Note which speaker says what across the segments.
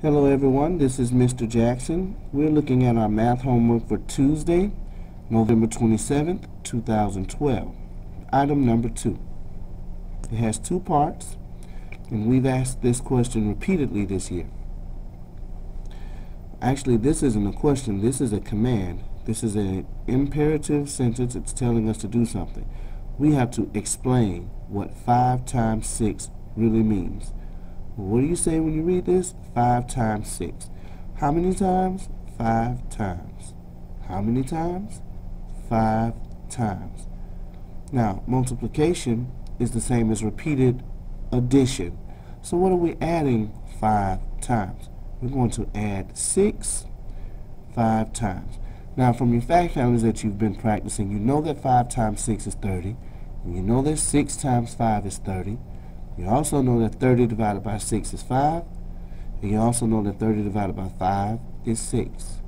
Speaker 1: Hello everyone, this is Mr. Jackson. We're looking at our math homework for Tuesday, November 27th, 2012. Item number 2. It has 2 parts, and we've asked this question repeatedly this year. Actually, this isn't a question, this is a command. This is an imperative sentence. It's telling us to do something. We have to explain what 5 times 6 really means. What do you say when you read this? 5 times 6. How many times? 5 times. How many times? 5 times. Now, multiplication is the same as repeated addition. So what are we adding 5 times? We're going to add 6 5 times. Now, from your fact families that you've been practicing, you know that 5 times 6 is 30. And you know that 6 times 5 is 30. You also know that 30 divided by 6 is 5. And you also know that 30 divided by 5 is 6.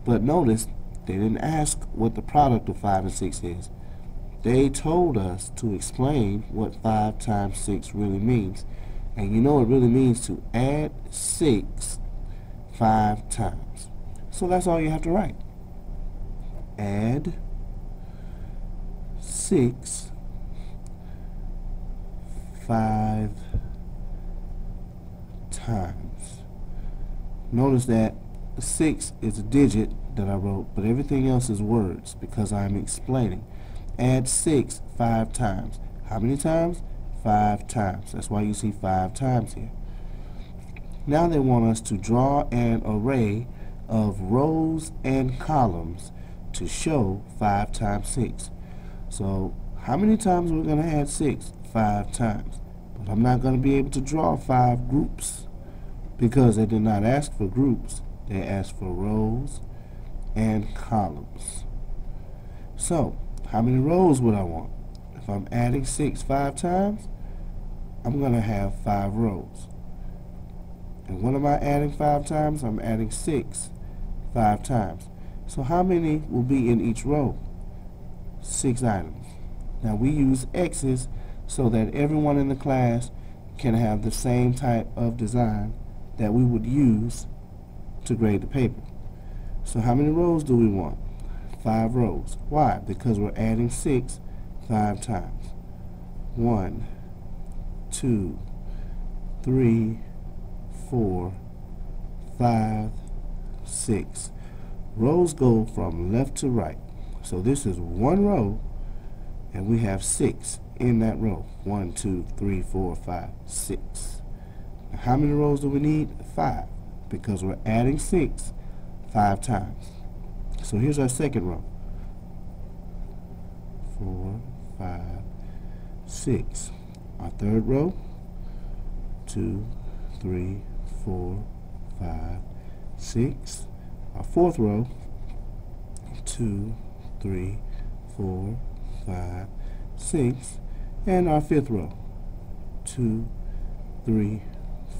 Speaker 1: But notice, they didn't ask what the product of 5 and 6 is. They told us to explain what 5 times 6 really means. And you know it really means to add 6 5 times. So that's all you have to write. Add 6 5 times. Notice that 6 is a digit that I wrote, but everything else is words because I'm explaining. Add 6 5 times. How many times? 5 times. That's why you see 5 times here. Now they want us to draw an array of rows and columns to show 5 times 6. So how many times we're going to add 6? 5 times. But I'm not going to be able to draw 5 groups because they did not ask for groups. They asked for rows and columns. So how many rows would I want? If I'm adding 6 5 times, I'm going to have 5 rows. And what am I adding 5 times? I'm adding 6 5 times. So how many will be in each row? 6 items. Now we use X's so that everyone in the class can have the same type of design that we would use to grade the paper. So how many rows do we want? 5 rows. Why? Because we're adding 6 5 times. 1, 2, 3, 4, 5, 6. Rows go from left to right. So this is 1 row, and we have 6 in that row. 1, 2, 3, 4, 5, 6. Now, how many rows do we need? 5, because we're adding 6 5 times. So here's our second row. 4, 5, 6. Our third row. 2, 3, 4, 5, 6. Our fourth row. 2, 3, 4, 5, 6. And our fifth row. 2, 3,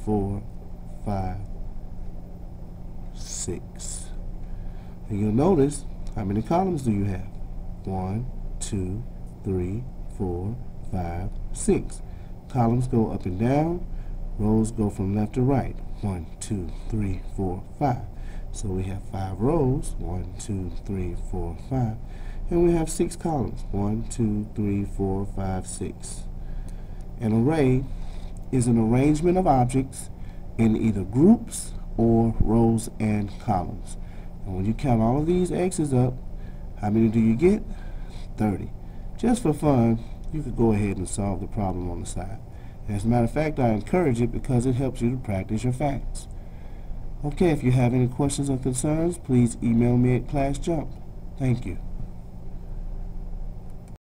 Speaker 1: 4, 5, 6. And you'll notice, how many columns do you have? 1, 2, 3, 4, 5, 6. Columns go up and down. Rows go from left to right. 1, 2, 3, 4, 5. So we have 5 rows. 1, 2, 3, 4, 5. And we have 6 columns. 1, 2, 3, 4, 5, 6. An array is an arrangement of objects in either groups or rows and columns. And when you count all of these X's up, how many do you get? 30. Just for fun, you could go ahead and solve the problem on the side. As a matter of fact, I encourage it because it helps you to practice your facts. Okay, if you have any questions or concerns, please email me at ClassJump. Thank you.